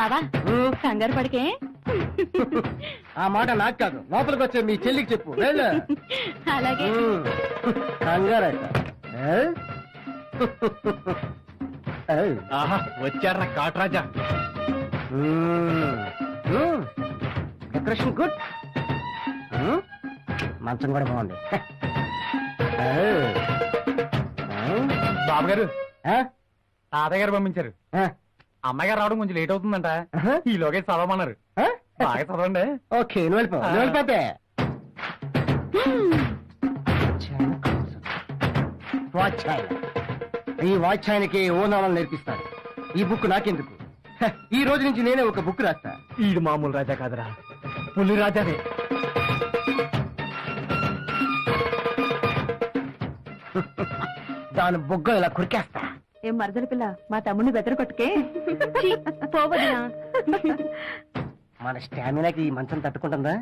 బాబా కంగారు పడికే. ఆ మాట నాకు కాదు, లోపలికి వచ్చే మీ చెల్లికి చెప్పు. వెళ్ళు. అలాగే. కంగారట. ఆహా, వచ్చారా కాట్రాజా. Decoration good. మంచం కూడా బాగుంది. బాబు గారు, తాతయ్య గారు పంపించారు. అమ్మాయి గారు రావడం కొంచెం లేట్ అవుతుందంట. ఈలోగా చదవమన్నారు. బాగా చదవండి. ఓకే, నువ్వు వెళ్ళిపో. నువ్వు వెళ్ళిపోతే వాచ్ ఆయన. ఈ వాచ్ ఆయనకి ఓనాలను నేర్పిస్తాను. ఈ బుక్ నాకెందుకు? ఈ రోజు నుంచి నేనే ఒక బుక్ రాస్తా. ఈడు మామూలు రాజా కాదురా, పులి రాజానే. దాని బుగ్గ ఇలా కురికేస్తా. ఏం మరదల పిల్ల, మా తమ్ముడిని బెదర కొట్టుకే. పోవదినా. మన స్టామినాకి ఈ మంచం తట్టుకుంటుందా?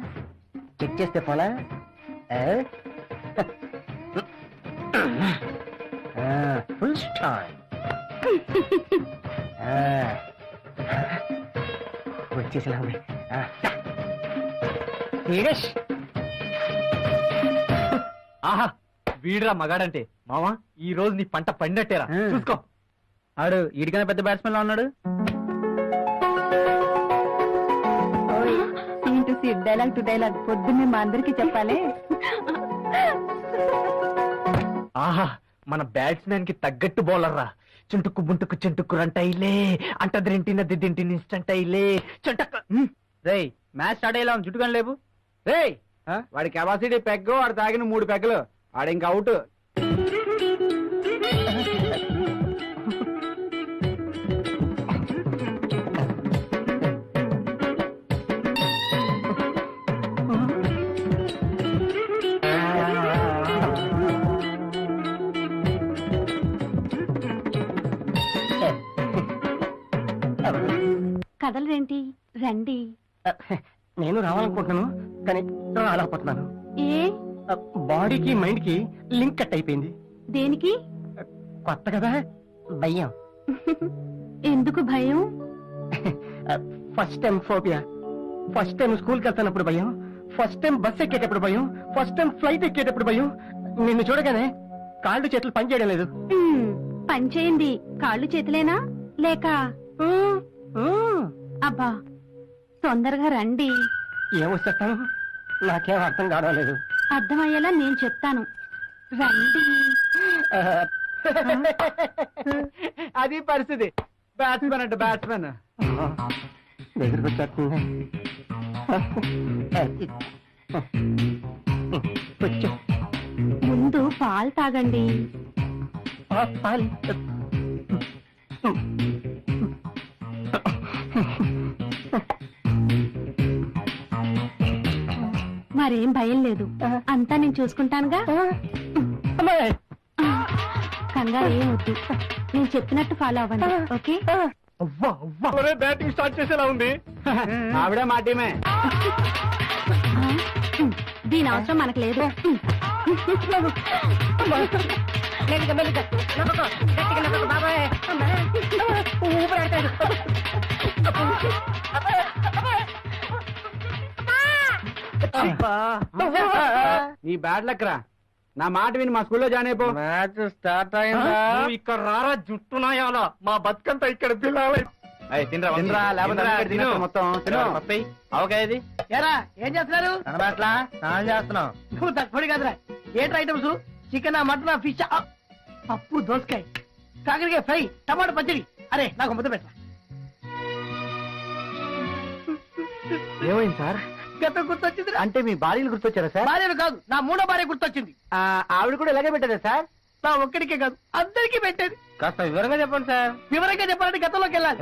చెక్ చేస్తే పోలా. Full star. వచ్చేసిలా ఉంది. ఆహా, వీడురా మగాడంటే. మావా, ఈ రోజు నీ పంట పండినట్టేరా. చూసుకో. ఆడు ఈడికన్నా పెద్ద బ్యాట్స్మెన్ లో ఉన్నాడు. Scene to scene, dialogue to dialogue పొద్దున్నే మా అందరికి చెప్పాలి. ఆహా, మన బ్యాట్స్మెన్ కి తగ్గట్టు బౌలర్ రా. చుంటుకు బుంటుకు చుంటుకు రంటైలే, అంటదింటి నదింటి నిస్టంటైలే చుంటక్క. రేయ్, మ్యాచ్ స్టార్ట్ అయ్యేలా చుట్టుకొని లేవు. రేయ్, వాడి కెపాసిటీ పెగ్గు, వాడు తాగిన 3 పెగ్గలు. వాడు ఇంక అవుట్. కదలరేంటి? రండి. నేను రావాలనుకుంటున్నాను, కానీ రాలేకపోతున్నాను. ఏ? బాడీకి మైండ్ కి లింక్ కట్ అయిపోయింది. దేనికి? కొత్త కదా, భయం. ఎందుకు భయం? First time phobia. First time స్కూల్కి వెళ్తానప్పుడు భయం, ఫస్ట్ టైం బస్ ఎక్కేటప్పుడు భయం, ఫస్ట్ టైం ఫ్లైట్ ఎక్కేటప్పుడు భయం. నిన్ను చూడగానే కాళ్ళు చేతులు పని చేయడం లేదు. పని చేయండి. కాళ్ళు చేతులేనా లేక? అబ్బా, తొందరగా రండి. ఏమొస్తాను, నాకేం అర్థం కావడం లేదు. అర్థమయ్యేలా నేను చెప్తాను, రండి. అది పరిస్థితి. బ్యాట్స్మెన్ అంటే బ్యాట్స్మెన్. దగ్గరికి వచ్చేస్తుంది. ముందు పాలు తాగండి. మరేం భయం లేదు, అంతా నేను చూసుకుంటానుగా. కంగారు ఏం వద్దు, నేను చెప్పినట్టు ఫాలో అవ్వండి. ఓకే? బ్యాటింగ్ స్టార్ట్ చేసేలా ఉంది. ఆవిడే మా టీమే. దీని అవసరం మనకు లేదు. నీ బ్యాడ్ లక్ రా. నా మాట విని మా స్కూల్లో జాయిన్ అయిపో. మ్యాచ్ స్టార్ట్ అయిందా? ఇక్కడ రారా జుట్టునాయాలా, మా బతుకంతా ఇక్కడ పిల్లలు. ఏం చేస్తున్నారు? స్నానం చేస్తున్నాం. నువ్వు తక్కువ కదరా. ఏంటి ఐటమ్స్? చికెన్, మటన్, ఫిష్, పప్పు, దోసకాయ, కాకరకాయ ఫ్రై, టమాటా పచ్చడి. అరే, నాకు ముద్ద పెట్ట. ఏమైంది సార్? గతం గుర్తొచ్చింది. అంటే మీ భార్యలు గుర్తొచ్చారా సార్? భార్యను కాదు, నా 3వ భార్య గుర్తొచ్చింది. ఆవిడ కూడా ఇలాగే పెట్టదా సార్? నా ఒక్కడికే కాదు, అందరికీ పెట్టేది. కాస్త వివరంగా చెప్పండి సార్. వివరంగా చెప్పాలంటే గతంలోకి వెళ్ళాలి.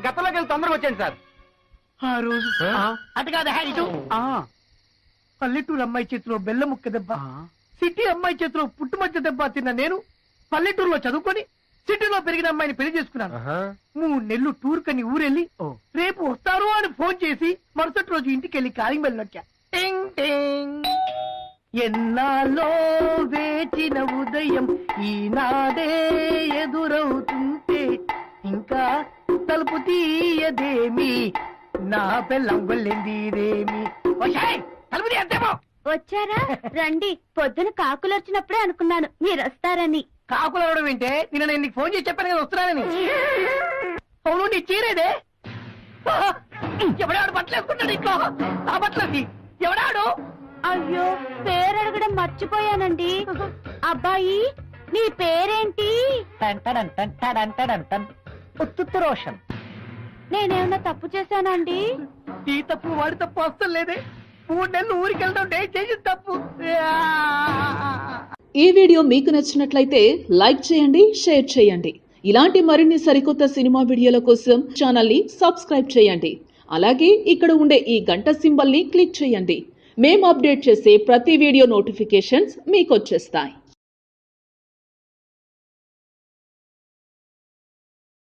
గతంలోకి వెళ్ళి తొందరగా వచ్చాను సార్. ఆ రోజు అటు కాదు, ఇటు. పల్లెటూరు అమ్మాయి చేతిలో బెల్లం ముక్క దెబ్బ, సిటీ అమ్మాయి చేతిలో పుట్టుమచ్చ దెబ్బ తిన్న నేను పల్లెటూరులో చదువుకొని సిటీలో పెరిగిన అమ్మాయిని పెళ్లి చేసుకున్నాను. 3 నెలలు టూర్ కని ఊరెళ్ళి రేపు వస్తారు అని ఫోన్ చేసి మరుసటి రోజు ఇంటికి వెళ్ళి కాలింగ్ బెల్ నొక్కా. ఎన్నాళ్ళో వేచిన ఉదయం ఈనాడే ఎదురవుతుంటే ఇంకా తలుపు తీయదేమి నా పెళ్ళం వెళ్ళిందిరేమి తలుపు తీయద్దేమో. వచ్చారా రండి. పొద్దున కాకులొచ్చినప్పుడే అనుకున్నాను మీరు వస్తారని. కాకులు అవడం వింటే నేను నీకు ఫోన్ చేసి చెప్పాను కదా వస్తున్నానని. అవును నీ చీరేదే ఎవడాడు బట్టలు వేసుకుంటాడు ఇంట్లో ఆ బట్టలకి ఎవడాడు. అయ్యో పేరు అడగడం మర్చిపోయానండి. అబ్బాయి నీ పేరేంటి? రోషన్. నేనేమన్నా తప్పు చేశానండి? ఈ తప్పు వాడి తప్పు అస్సలు లేదే. 3 నెలలు ఊరికి వెళ్తాం చేసి తప్పు. ఈ వీడియో మీకు నచ్చినట్లయితే లైక్ చేయండి, షేర్ చేయండి. ఇలాంటి మరిన్ని సరికొత్త సినిమా వీడియోల కోసం ఛానల్ ని సబ్స్క్రైబ్ చేయండి. అలాగే ఇక్కడ ఉండే ఈ గంట సింబల్ ని క్లిక్ చేయండి. మేము అప్డేట్ చేసే ప్రతి వీడియో నోటిఫికేషన్స్ మీకు వచ్చేస్తాయి.